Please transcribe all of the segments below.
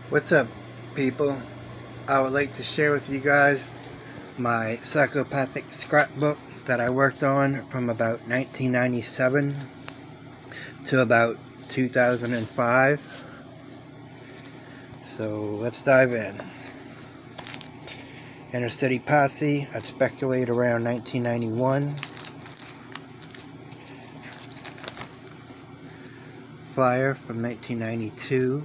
What's up, people? I would like to share with you guys my Psychopathic scrapbook that I worked on from about 1997 to about 2005. So let's dive in. Inner City Posse, I'd speculate around 1991. Flyer from 1992.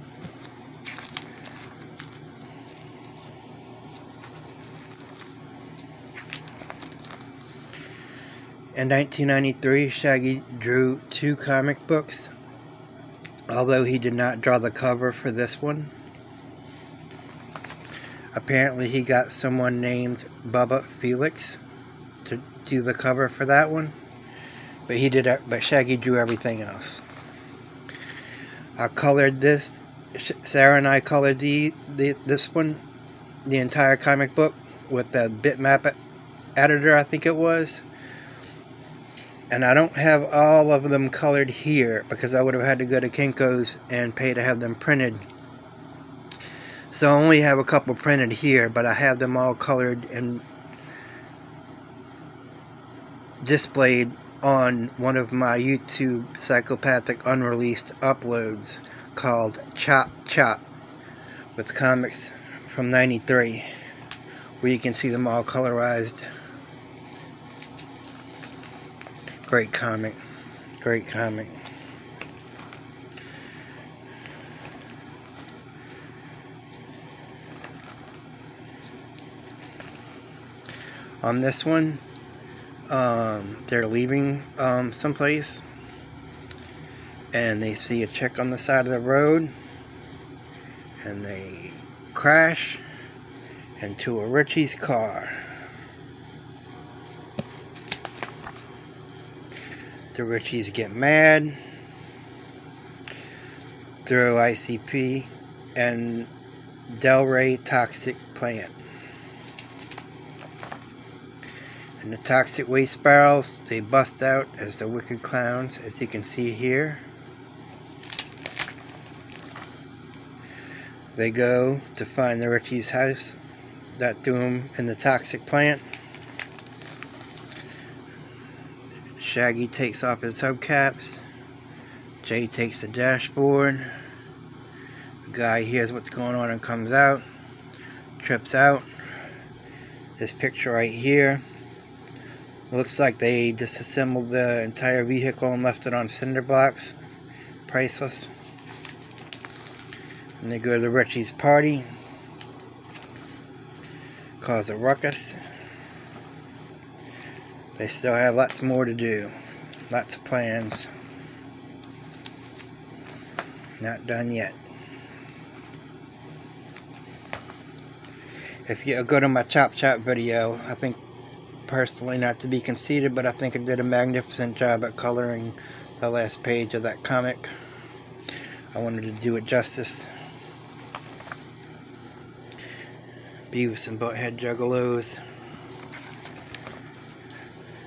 In 1993, Shaggy drew 2 comic books, although he did not draw the cover for this one. Apparently he got someone named Bubba Felix to do the cover for that one, but Shaggy drew everything else. I colored this. Sarah and I colored this one, the entire comic book, with the bitmap editor, I think it was. And I don't have all of them colored here because I would have had to go to Kinko's and pay to have them printed. So I only have a couple printed here, but I have them all colored and displayed on one of my YouTube Psychopathic unreleased uploads called Chop Chop with comics from '93, where you can see them all colorized. Great comic. Great comic. On this one, they're leaving someplace, and they see a chick on the side of the road, and they crash into a Richie's car. The Richies get mad, throw ICP and Delray toxic plant. And the toxic waste barrels, they bust out as the wicked clowns, as you can see here. They go to find the Richie's house that threw them in the toxic plant. Shaggy takes off his hubcaps. Jay takes the dashboard. The guy hears what's going on and comes out. Trips out. This picture right here. Looks like they disassembled the entire vehicle and left it on cinder blocks. Priceless. And they go to the Richie's party. Cause a ruckus. They still have lots more to do. Lots of plans. Not done yet. If you go to my Chop Chop video, I think, personally, not to be conceited, but I think I did a magnificent job at coloring the last page of that comic. I wanted to do it justice. Beavis and Butthead Juggalos.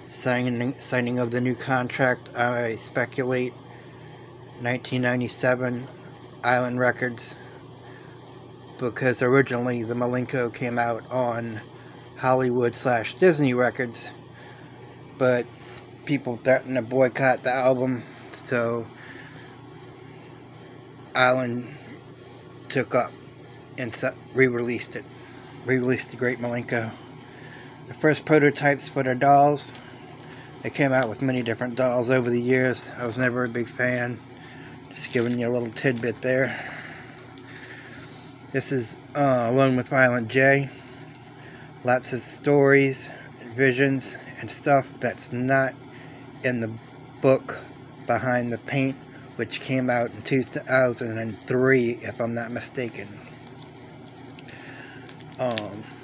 Signing of the new contract, I speculate 1997, Island Records, because originally the Malenko came out on Hollywood/Disney Records, but people threatened to boycott the album, so Island took up and re-released the Great Malenko. The first prototypes for their dolls. They came out with many different dolls over the years. I was never a big fan. Just giving you a little tidbit there. This is Alone with Violent J. Lots of stories, visions, and stuff that's not in the book Behind the Paint, which came out in 2003, if I'm not mistaken.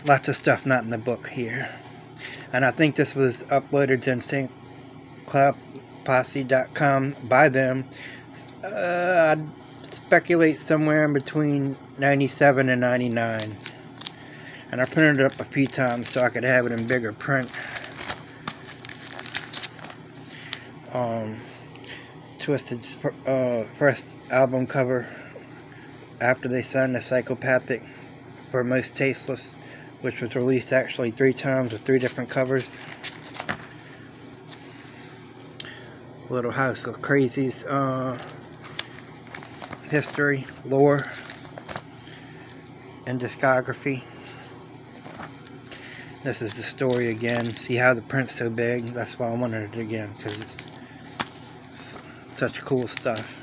Lots of stuff not in the book here. And I think this was uploaded to Psychopathic.com by them. I'd speculate somewhere in between 97 and 99. And I printed it up a few times so I could have it in bigger print. Twisted's first album cover after they signed the Psychopathic for Most Tasteless, which was released actually 3 times with 3 different covers. Little House of Crazy's history, lore, and discography. This is the story again. See how the print's so big? That's why I wanted it again, because it's such cool stuff.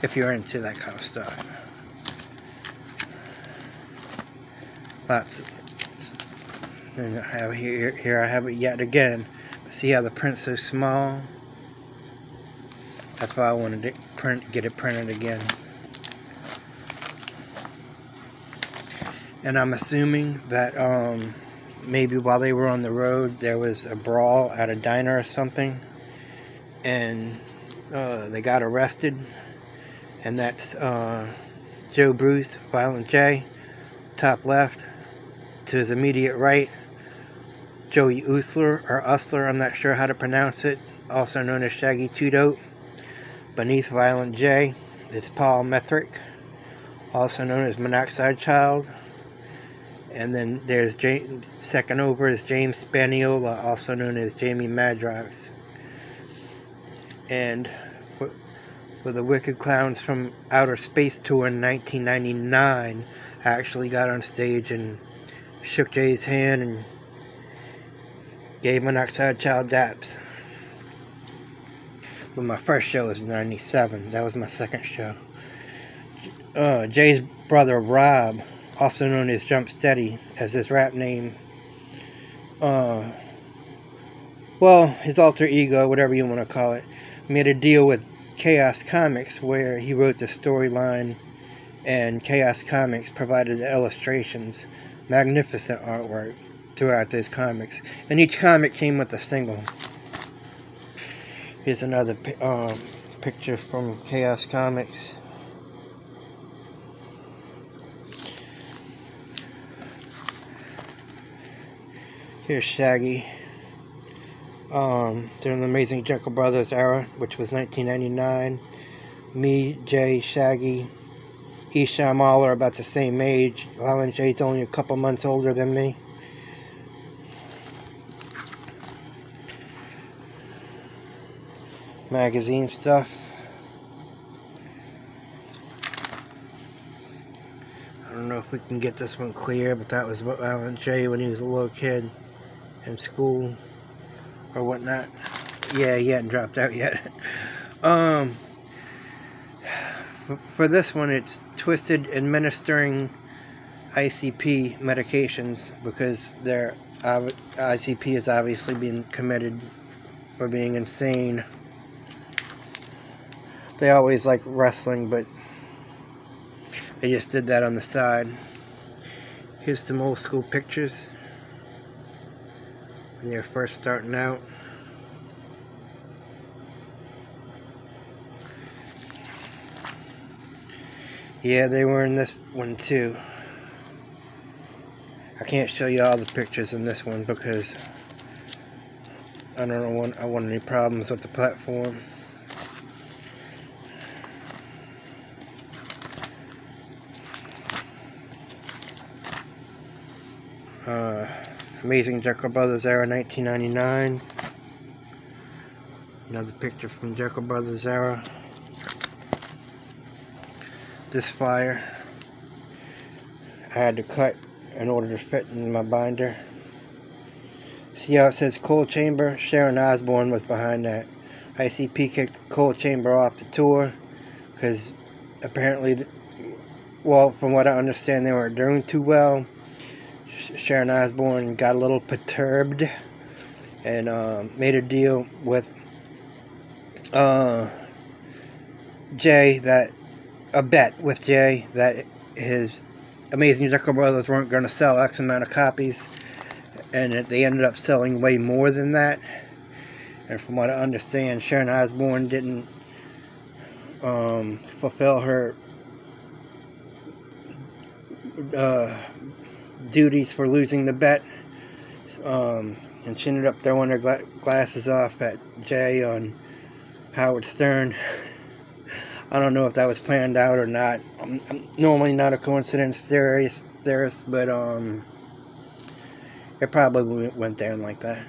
If you're into that kind of stuff. Lots. And I have here I have it yet again. See how the print's so small? That's why I wanted to get it printed again. And I'm assuming that maybe while they were on the road there was a brawl at a diner or something, and they got arrested, and that's Joe Bruce, Violent J, top left. To his immediate right, Joey Usler, or Usler, I'm not sure how to pronounce it, also known as Shaggy Two Dope. Beneath Violent J is Paul Metric, also known as Monoxide Child. And then there's second over is James Spaniola, also known as Jamie Madrox. And for the Wicked Clowns from Outer Space Tour in 1999, I actually got on stage and shook Jay's hand and gave Monoxide Child daps. But my first show was in 97. That was my second show. Jay's brother Rob, also known as Jump Steady, as his rap name. Well, his alter ego, whatever you want to call it, made a deal with Chaos Comics where he wrote the storyline and Chaos Comics provided the illustrations. Magnificent artwork throughout those comics. And each comic came with a single. Here's another picture from Chaos Comics. Here's Shaggy. During the Amazing Jungle Brothers era, which was 1999. Me, Jay, Shaggy, Isham all are about the same age. Violent J's only a couple months older than me. Magazine stuff. I don't know if we can get this one clear, but that was Violent J when he was a little kid in school or whatnot. Yeah, he hadn't dropped out yet. For this one, it's Twisted administering ICP medications because their ICP is obviously being committed for being insane. They always like wrestling, but they just did that on the side. Here's some old school pictures when they were first starting out. Yeah, they were in this one too. I can't show you all the pictures in this one because I don't want any problems with the platform. Amazing Jekyll Brothers era 1999. Another picture from Jekyll Brothers era. This flyer I had to cut in order to fit in my binder. See how it says Cold Chamber? Sharon Osbourne was behind that. ICP kicked Cold Chamber off the tour because apparently, well, from what I understand, they weren't doing too well. Sharon Osbourne got a little perturbed and made a deal with Jay that a bet with Jay that his Amazing Jekyll Brothers weren't going to sell X amount of copies, and they ended up selling way more than that. And from what I understand, Sharon Osbourne didn't fulfill her duties for losing the bet, and she ended up throwing her glasses off at Jay on Howard Stern. I don't know if that was planned out or not. I'm normally not a coincidence theorist, but it probably went down like that.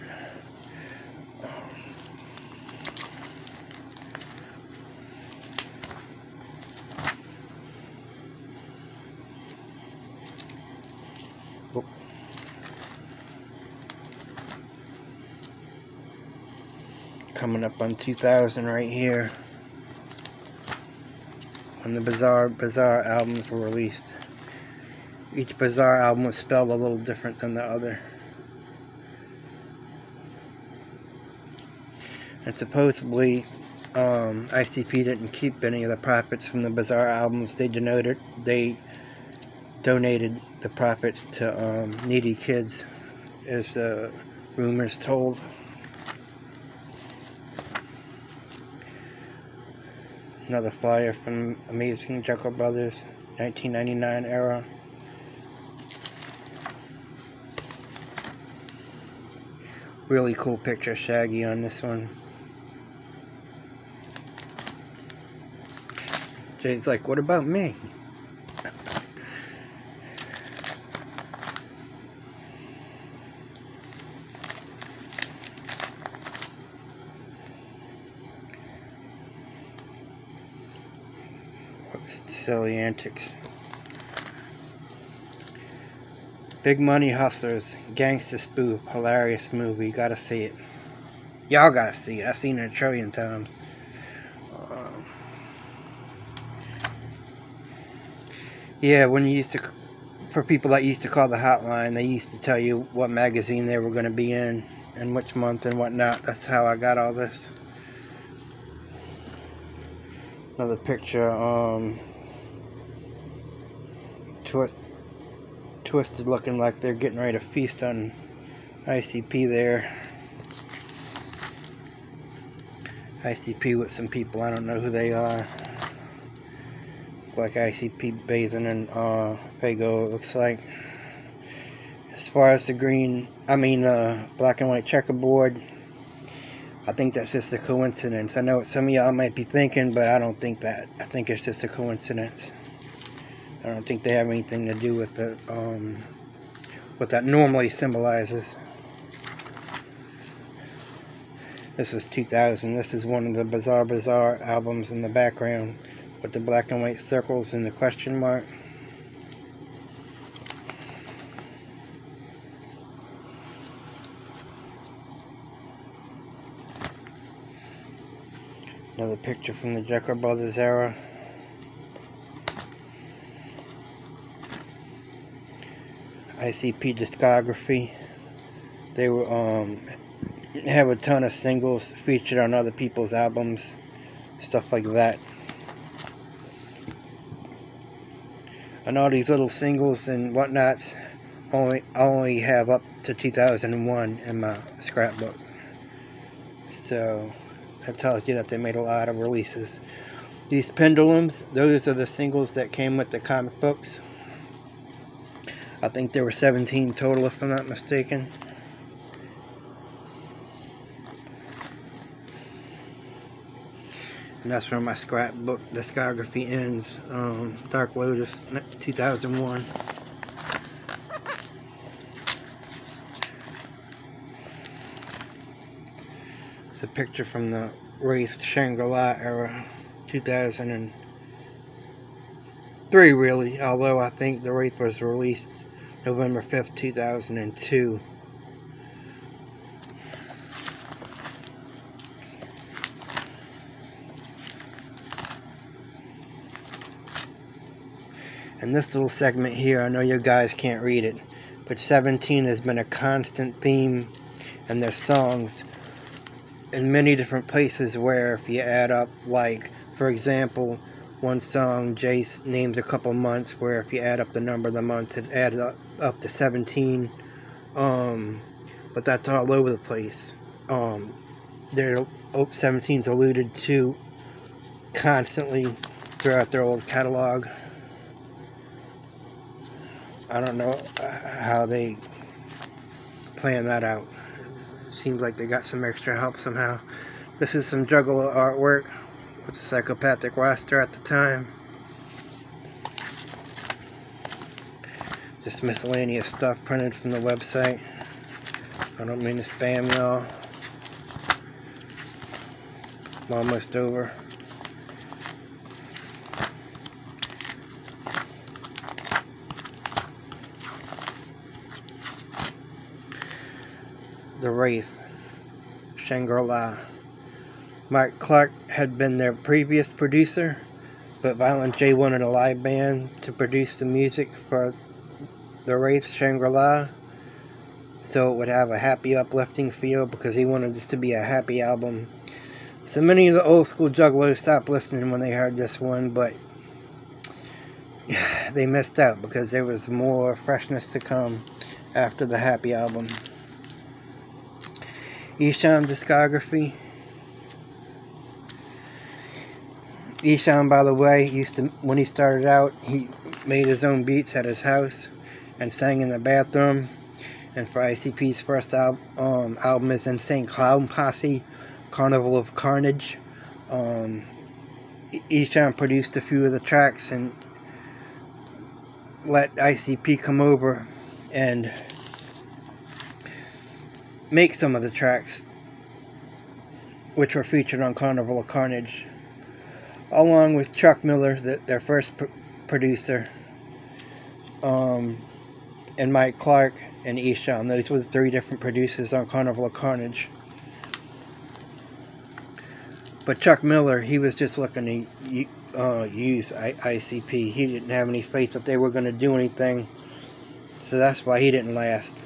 Oh. Coming up on 2000 right here, when the Bizarre albums were released. Each Bizarre album was spelled a little different than the other. And supposedly, ICP didn't keep any of the profits from the Bizarre albums. They donated the profits to needy kids, as the rumors told. Another flyer from Amazing Jekyll Brothers, 1999 era. Really cool picture of Shaggy on this one. Jay's like, what about me? Silly antics. Big Money Hustlers, gangster spoof, hilarious movie. Gotta see it. Y'all gotta see it. I've seen it a trillion times. Yeah, when you used to, for people that used to call the hotline, they used to tell you what magazine they were going to be in and which month and whatnot. That's how I got all this. Another picture, Twisted looking like they're getting ready to feast on ICP there. ICP with some people, I don't know who they are. Looks like ICP bathing in Fago, it looks like. As far as the black and white checkerboard, I think that's just a coincidence. I know what some of y'all might be thinking, but I don't think that. I think it's just a coincidence. I don't think they have anything to do with the what that normally symbolizes. This was 2000. This is one of the Bizarre albums in the background with the black and white circles and the question mark. Another picture from the Jekyll Brothers era. ICP discography. They were have a ton of singles featured on other people's albums, stuff like that. And all these little singles and whatnots only have up to 2001 in my scrapbook. So that tells you that they made a lot of releases. These pendulums, those are the singles that came with the comic books. I think there were 17 total, if I'm not mistaken. And that's where my scrapbook discography ends. Dark Lotus, 2001. It's a picture from the Wraith Shangri-La era, 2003 really, although I think the Wraith was released November 5th, 2002. And this little segment here, I know you guys can't read it, but 17 has been a constant theme in their songs in many different places, where if you add up, like, for example, one song, Jace names a couple months, where if you add up the number of the months, it adds up to 17. But that's all over the place. 17's alluded to constantly throughout their old catalog. I don't know how they plan that out. Seems like they got some extra help somehow. This is some Juggalo artwork. with the Psychopathic roster at the time. Just miscellaneous stuff printed from the website. I don't mean to spam y'all. I'm almost over. The Wraith, Shangri-La. Mike Clark had been their previous producer, but Violent J wanted a live band to produce the music for The Wraith, Shangri-La, so it would have a happy, uplifting feel, because he wanted this to be a happy album. So many of the old school juggalos stopped listening when they heard this one, but they missed out because there was more freshness to come after the happy album. Esham discography. Esham, by the way, when he started out, he made his own beats at his house and sang in the bathroom. And for ICP's first album is Insane Clown Posse, Carnival of Carnage. Esham produced a few of the tracks and let ICP come over and make some of the tracks which were featured on Carnival of Carnage, along with Chuck Miller, their first producer, and Mike Clark and Esham. Those were the three different producers on Carnival of Carnage. But Chuck Miller, he was just looking to use ICP. He didn't have any faith that they were going to do anything, so that's why he didn't last.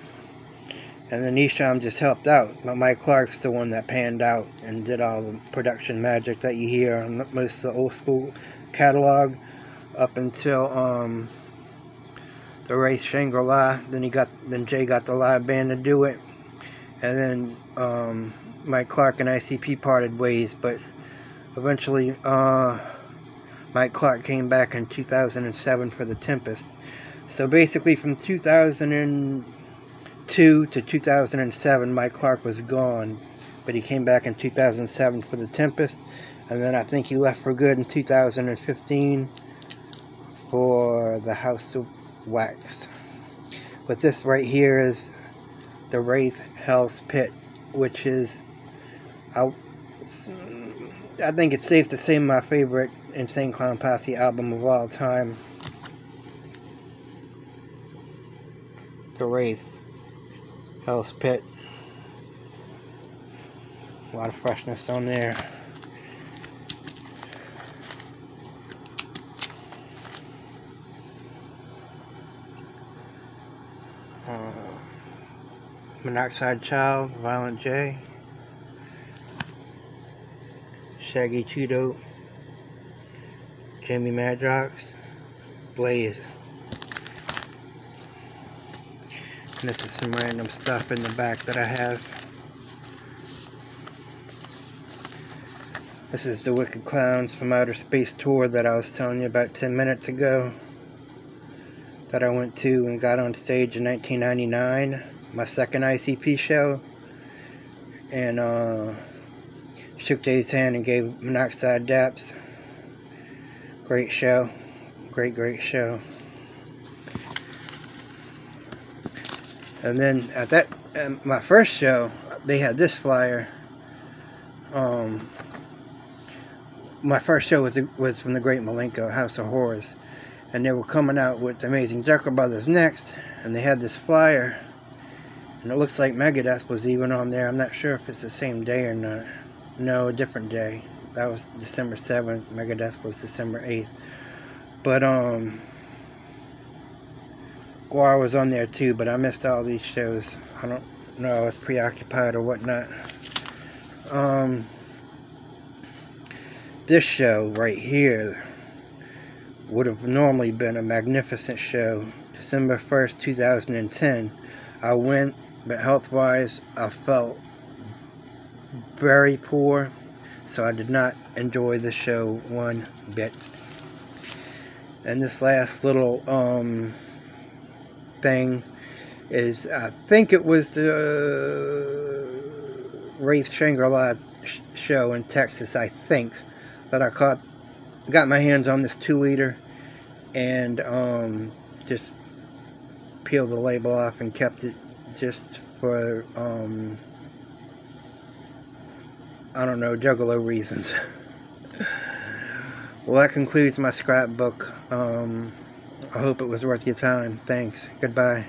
And then Esham just helped out, but Mike Clark's the one that panned out and did all the production magic that you hear on most of the old school catalog up until The Wraith, Shangri-La. Then Jay got the live band to do it, and then Mike Clark and ICP parted ways. But eventually, Mike Clark came back in 2007 for The Tempest. So basically, from 2002 to 2007, Mike Clark was gone, but he came back in 2007 for The Tempest, and then I think he left for good in 2015 for The House of Wax. But this right here is The Wraith, Hell's Pit, which is, I think it's safe to say, my favorite Insane Clown Posse album of all time. The Wraith, Hell's Pit. A lot of freshness on there. Monoxide Child, Violent J, Shaggy Cheeto, Jamie Madrox, Blaze. And this is some random stuff in the back that I have. This is the GhettoKlown's from Outer Space tour that I was telling you about 10 minutes ago, that I went to and got on stage in 1999, my second ICP show, and shook Jay's hand and gave Monoxide daps. Great show. Great show. And then at my first show, they had this flyer. My first show was from the Great Malenko, House of Horrors, and they were coming out with the Amazing Jekyll Brothers next, and they had this flyer, and it looks like Megadeth was even on there. I'm not sure if it's the same day or not. No, a different day. That was December 7th. Megadeth was December 8th. But Guar was on there too, but I missed all these shows. I don't know, I was preoccupied or whatnot. This show right here would have normally been a magnificent show. December 1st, 2010. I went, but health-wise, I felt very poor, so I did not enjoy the show one bit. And this last little thing is, I think it was the Wraith Shangri-La show in Texas, I think. that I got my hands on this 2-liter, and just peeled the label off and kept it just for I don't know, juggalo reasons. Well, that concludes my scrapbook. I hope it was worth your time. Thanks. Goodbye.